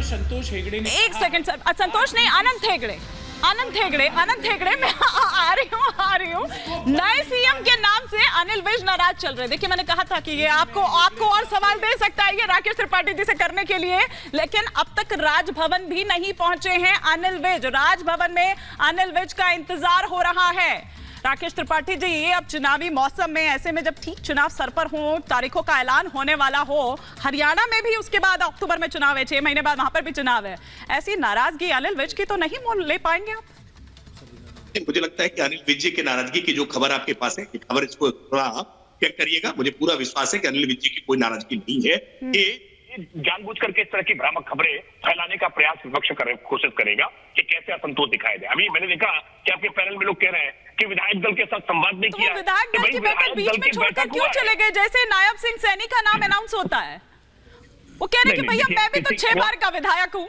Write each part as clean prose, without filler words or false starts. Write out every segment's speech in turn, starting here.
संतोष हेगड़े ने एक second sir, संतोष नहीं, आनंद हेगड़े मैं आ रही हूँ। नए सीएम के नाम से अनिल विज नाराज चल रहे। देखिए, मैंने कहा था कि ये आपको और सवाल दे सकता है ये राकेश त्रिपाठी जी से करने के लिए, लेकिन अब तक राजभवन भी नहीं पहुंचे हैं अनिल विज। राजभवन में अनिल विज का इंतजार हो रहा है। राकेश त्रिपाठी जी, ये अब चुनावी मौसम में, ऐसे में जब ठीक चुनाव सर पर हो, तारीखों का ऐलान होने वाला हो, हरियाणा में भी उसके बाद अक्टूबर में चुनाव है, 6 महीने बाद वहां पर भी चुनाव है, ऐसी नाराजगी अनिल विज की तो नहीं मोल ले पाएंगे आप? मुझे लगता है कि अनिल विज जी की नाराजगी की जो खबर आपके पास है, खबर इसको थोड़ा चेक करिएगा। मुझे पूरा विश्वास है कि अनिल विज जी की कोई नाराजगी नहीं है। ये जानबूझ करके इस तरह की भ्रामक खबरें फैलाने का प्रयास विपक्ष कोशिश करेगा कि कैसे असंतोष दिखाया जाए। अभी मैंने देखा कि आपके पैनल में लोग कह रहे हैं कि विधायक दल के साथ संवाद नहीं किया। विधायक दल की बैठक बीच में छोड़कर क्यों चले गए? जैसे नायब सिंह सैनी का नाम अनाउंस होता है, वो कह रहे कि भैया मैं भी तो 6 बार का विधायक हूँ।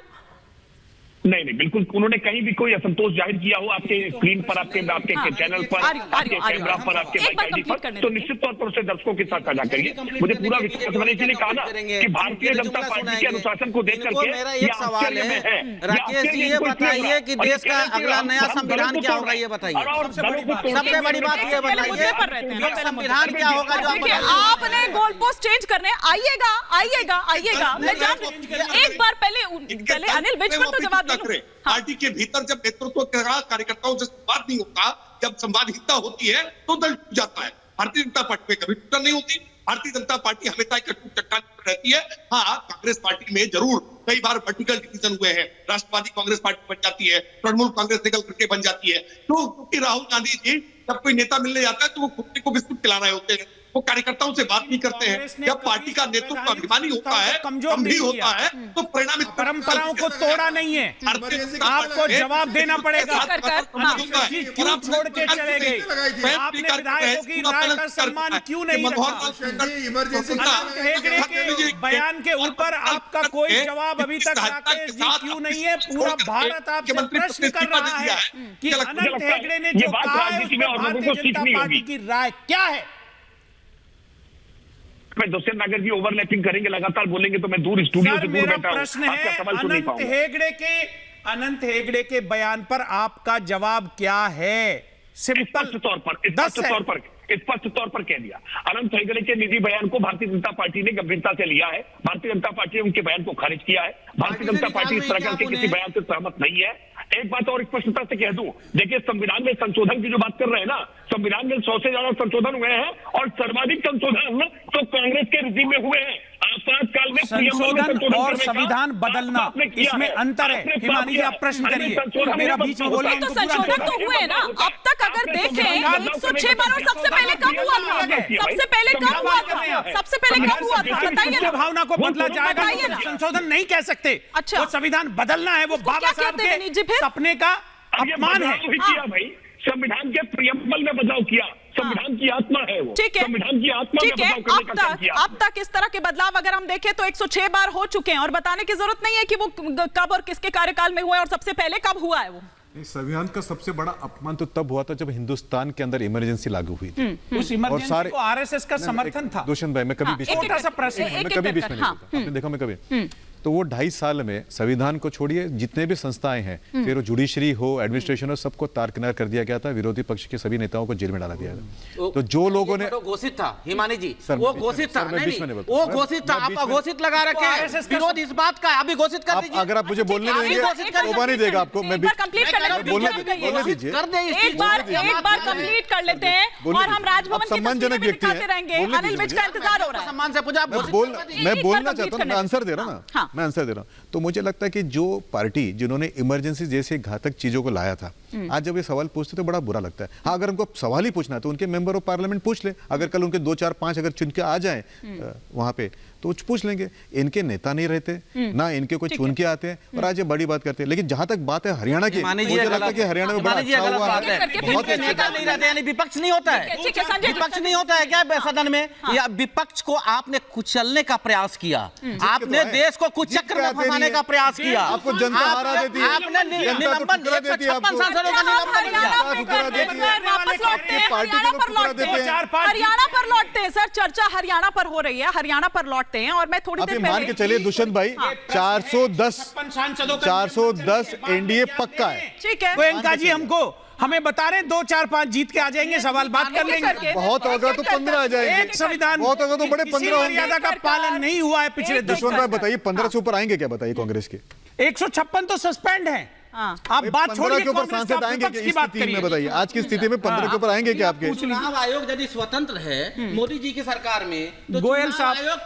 नहीं, बिल्कुल उन्होंने कहीं भी कोई असंतोष जाहिर किया हो आपके स्क्रीन पर, आपके चैनल पर, आपके कैमरा पर, आपके माइक आईडी पर, तो निश्चित तौर पर उसे दर्शकों के साथ साझा करिए। मुझे पूरा विश्वास, मैंने इसीलिए कहा ना कि भारतीय जनता पार्टी के अनुशासन को देख करके मेरा एक सवाल है, राकेश जी ये बताइए कि देश का अगला नया संविधान क्या होगा, ये बताइए। सबसे बड़ी बात ये बताइए, संविधान क्या होगा जो आपने गोल पोस्ट चेंज करने? आइएगा मैं जान, एक बार पहले अनिल विज पर तो जवाब पार्टी के भीतर जब नेतृत्व कार्यकर्ताओं से संवाद नहीं होता, जब संवादहीनता होती है तो दल टूट जाता है। भारतीय जनता पार्टी में कभी टूटन नहीं होती। भारतीय जनता पार्टी हमेशा एक अटूट चट्टान पर रहती है। हाँ, कांग्रेस पार्टी में जरूर कई बार वर्टिकल डिवीजन हुए हैं। राष्ट्रवादी कांग्रेस पार्टी बन जाती है, तृणमूल कांग्रेस निकल करके बन जाती है। तो क्योंकि राहुल गांधी जी जब कोई नेता मिलने जाता है तो वो कुत्ते को बिस्कुट खिला रहे होते हैं, वो कार्यकर्ताओं से बात नहीं करते हैं। जब पार्टी का नेतृत्व अभिमानी होता है, गंभीर होता है, तो परिणाम परंपराओं को तोड़ा नहीं है। आपको जवाब देना पड़ेगा। क्यों छोड़ के चले गए? आपने विधायकों की राय का सम्मान क्यों नहीं रखा? अनंत हेगड़े के बयान के ऊपर आपका कोई जवाब अभी तक राकेश जी क्यों नहीं है? पूरा भारत आपसे प्रश्न कर रहा है कि अनंत हेगड़े ने जो कहा है उसमें भारतीय जनता पार्टी की राय क्या है? मैं दुष्यंत नागर जी ओवरलैपिंग करेंगे, लगातार बोलेंगे तो मैं दूर स्टूडियो से दूर बैठा हूं। प्रश्न है अनंत हेगड़े के बयान पर आपका जवाब क्या है? स्पष्ट तौर पर कह दिया। अनंत हेगड़े के निजी बयान को भारतीय जनता पार्टी ने गंभीरता से लिया है। भारतीय जनता पार्टी ने उनके बयान को खारिज किया है। भारतीय जनता पार्टी इस तरह के किसी बयान से सहमत नहीं है। एक बात और स्पष्टता से कह दूं, देखिए संविधान में संशोधन की जो बात कर रहे हैं ना, संविधान में 100 से ज्यादा संशोधन हुए हैं और सर्वाधिक संशोधन तो कांग्रेस के रिजीम में हुए हैं। आपातकाल में संशोधन और संविधान बदलना, इसमें अंतर है। हिमानी जी आप प्रश्न करिए, मेरा बीच में बोलिए। तो संशोधन तो हुए ना अब तक, अगर देखें 106 बार, और सबसे पहले कब हुआ था? सबसे पहले कब हुआ था बताइए ना। भावना को बदला जाएगा, संशोधन नहीं कह सकते। अच्छा, वो संविधान बदलना है, वो बाबा साहब के सपने का अपमान है। भाई संविधान के प्रियम्बल में बदलाव किया, संविधान की आत्मा है वो। ठीक है, संविधान की आत्मा में बदलाव करने का काम किया। अब तक इस तरह के बदलाव अगर हम देखें तो 106 बार हो चुके हैं, और बताने की जरूरत नहीं है कि वो कब और किसके कार्यकाल में हुआ है और सबसे पहले कब हुआ है वो। संविधान का सबसे बड़ा अपमान तो तब हुआ था जब हिंदुस्तान के अंदर इमरजेंसी लागू हुई थी। उस इमरजेंसी को आरएसएस का समर्थन था। दुष्यंत भाई, मैं कभी बीच में आपने देखा, मैं कभी तो वो 2.5 साल में संविधान को छोड़िए जितने भी संस्थाएं हैं, फिर वो जुडिशरी हो, एडमिनिस्ट्रेशन हो, सबको तारकिनार कर दिया गया था। विरोधी पक्ष के सभी नेताओं को जेल में डाला दिया गया। तो जो लोगों ने घोषित था, हिमानी जी वो घोषित था, वो घोषित था, आप अघोषित लगा रखे हैं। विरोध इस बात का अभी घोषित कर दीजिए। अगर आप मुझे बोलने देंगे तो नहीं देगा आपको। मैं बोलने दीजिए, एक बार कंप्लीट कर लेते हैं और हम राजभवन की तस्वीरें भी दिखाते रहेंगे। अनिल विज का इंतजार हो रहा है। सम्मान से पूछा, मैं बोलना चाहता हूँ, मैं आंसर दे रहा हूँ ना, मैं आंसर दे रहा हूँ। तो मुझे लगता है कि जो पार्टी जिन्होंने इमरजेंसी जैसे घातक चीजों को लाया था, आज जब ये सवाल पूछते तो बड़ा बुरा लगता है। हाँ, अगर उनको सवाल ही पूछना है तो उनके मेंबर ऑफ पार्लियामेंट पूछ ले। अगर कल उनके 2 4 5 अगर चुन के आ जाए वहां पे तो पूछ लेंगे। इनके नेता नहीं रहते ना, इनके कोई चुन के आते हैं, और आज ये बड़ी बात करते हैं। लेकिन जहां तक बात है हरियाणा की, मुझे लगता है कि हरियाणा में बड़ा अच्छा हुआ है। बहुत नेता नहीं रहते, यानी विपक्ष नहीं होता है। विपक्ष नहीं होता है क्या सदन में? या विपक्ष को आपने कुचलने का प्रयास किया, आपने देश को कुचक्र में फंसाने का प्रयास किया। आपको जनता हरा देती है, आपने निलंबन 56 सांसद करो तो निलंबन हो जाए। हरियाणा पर लौटते हैं सर, चर्चा हरियाणा पर हो रही है, हरियाणा पर लौटते हैं। और मैं थोड़ी देर पहले मान के चलिए दुष्यंत भाई 410 एनडीए पक्का है। ठीक है गोयनका जी हमें बता रहे 2, 4, 5 जीत के आ जाएंगे, सवाल बात कर लेंगे। बहुत होगा तो 15 आ जाएंगे। एक संविधान बहुत होगा तो बड़े 15 मर्यादा का पालन नहीं हुआ है पिछले 10 दुष्यंत भाई बताइए 15 से ऊपर आएंगे क्या, बताइए कांग्रेस के 156 तो सस्पेंड है। आप बात 15 के ऊपर सांसद आएंगे क्या इस स्थिति में, बताइए आज की स्थिति में 15 के ऊपर आएंगे क्या आपके? चुनाव आयोग यदि स्वतंत्र है मोदी जी की सरकार में तो गोयल साहब आयोग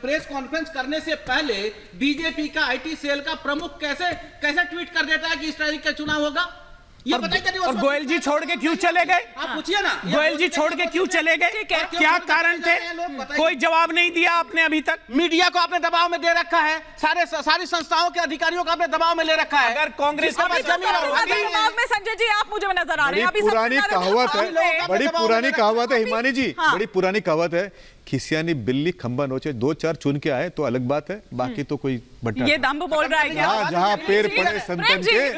प्रेस कॉन्फ्रेंस करने से पहले बीजेपी का आईटी सेल का प्रमुख कैसे ट्वीट कर देता है कि इस तारीख का चुनाव होगा? ये बताइए। और गोयल जी छोड़ के क्यों चले गए? आप पूछिए ना, गोयल जी छोड़ के क्यों चले गए? क्या कारण थे? कोई जवाब नहीं दिया आपने अभी तक। मीडिया को आपने दबाव में दे रखा है, सारी संस्थाओं के अधिकारियों को आपने दबाव में ले रखा है। अगर कांग्रेस में संजय जी आप मुझे नजर आ रहे हैं, पुरानी कहावत है, बड़ी पुरानी कहावत है हिमानी जी, बड़ी पुरानी कहावत है, खिसियानी बिल्ली खंबा नोचे, 2-4 चुन के आए तो अलग बात है, बाकी तो कोई बट्टा। ये दम्भ बोल रहा है क्या? जहां पैर पड़े संतन के।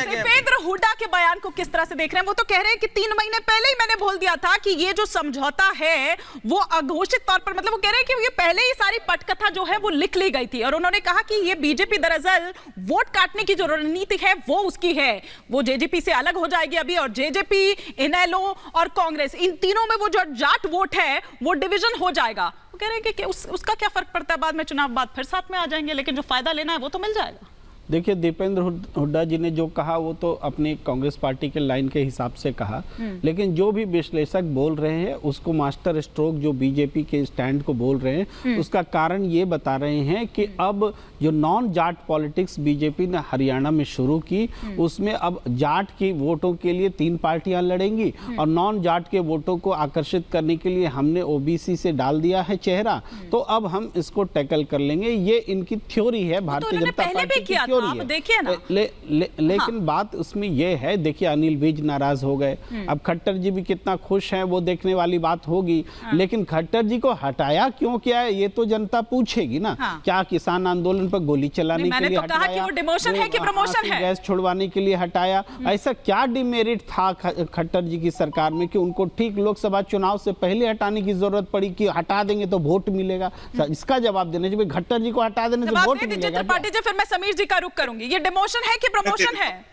दीपेंद्र हुड्डा के बयान को किस तरह से देख रहे हैं? वो तो कह रहे हैं कि 3 महीने पहले ही मैंने बोल दिया था कि ये जो समझौता है वो अघोषित तौर पर, मतलब वो कह रहे हैं कि ये पहले ही सारी पटकथा जो है वो लिख ली गई थी। और उन्होंने कहा कि ये बीजेपी दरअसल वोट काटने की जो रणनीति है वो उसकी है, वो जेजेपी से अलग हो जाएगी अभी। और जेजेपी, इनेलो और कांग्रेस, इन तीनों में वो जो जाट वोट है वो डिवीजन हो जाएगा। वो कह रहे हैं कि उसका क्या फर्क पड़ता है, बाद में चुनाव बाद फिर साथ में आ जाएंगे, लेकिन जो फायदा लेना है वो तो मिल जाएगा। देखिए दीपेंद्र हुड्डा जी ने जो कहा वो तो अपनी कांग्रेस पार्टी के लाइन के हिसाब से कहा, लेकिन जो भी विश्लेषक बोल रहे हैं उसको मास्टर स्ट्रोक जो बीजेपी के स्टैंड को बोल रहे हैं उसका कारण ये बता रहे हैं कि अब जो नॉन जाट पॉलिटिक्स बीजेपी ने हरियाणा में शुरू की उसमें अब जाट की वोटों के लिए 3 पार्टियां लड़ेंगी और नॉन जाट के वोटों को आकर्षित करने के लिए हमने ओबीसी से डाल दिया है चेहरा, तो अब हम इसको टैकल कर लेंगे। ये इनकी थ्योरी है भारतीय जनता पार्टी की। आप देखिए ना। लेकिन बात उसमें यह है, देखिए अनिल विज नाराज हो गए, अब खट्टर जी भी कितना खुश हैं वो देखने वाली बात होगी, लेकिन खट्टर जी को हटाया क्यों क्या है ये तो जनता पूछेगी ना। क्या किसान आंदोलन पर गोली चलाने के लिए हटाया, कि वो डिमोशन है कि प्रमोशन है, गैस छुड़वाने के लिए हटाया, ऐसा क्या डिमेरिट था खट्टर जी की सरकार में कि उनको ठीक लोकसभा चुनाव से पहले हटाने की जरूरत पड़ी कि हटा देंगे तो वोट मिलेगा? इसका जवाब देने चाहिए, खट्टर जी को हटा देने से वोट मिलेगा। फिर मैं समीर जी का रुख करूंगी, ये डिमोशन है कि प्रमोशन है?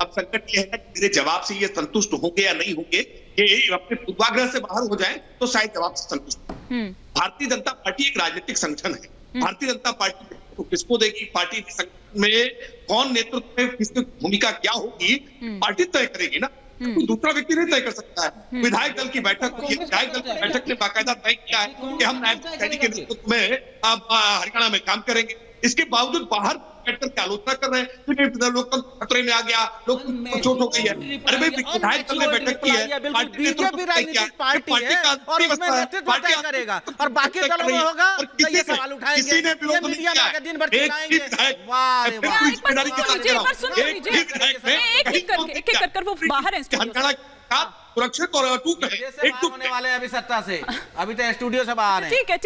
अब संकट ये है कि मेरे जवाब से ये संतुष्ट होंगे या नहीं होंगे, ये अपने पूर्वाग्रह से बाहर हो जाए तो शायद जवाब से संतुष्ट। भारतीय जनता पार्टी एक राजनीतिक संगठन है। भारतीय जनता पार्टी तो किसको देगी, पार्टी में कौन नेतृत्व में किसकी भूमिका क्या होगी, पार्टी तय करेगी ना, कोई दूसरा व्यक्ति नहीं तय कर सकता है। विधायक दल की बैठक हुई, विधायक दल की बैठक ने बाकायदा तय किया है कि हम नायब सैनिक के नेतृत्व में हरियाणा में काम करेंगे। इसके बावजूद बाहर बैठकर क्या आलोचना कर रहे हैं कि लोकतंत्र खतरे में आ गया, लोकतंत्र चोट हो गई है। अरे भाई विधायक दल ने बैठक की है, बीजेपी राजनीतिक पार्टी है और उसमें नेतृत्व तय करेगा और बाकी दलों में होगा तो ये सवाल उठाएंगे, ये मीडिया में दिन भर चिल्लाएंगे। वाह रे वाह, एक कर वो बाहर है, सुरक्षित और अटूट है, होने वाले अभी सत्ता से, अभी तो स्टूडियो से बाहर है। ठीक है।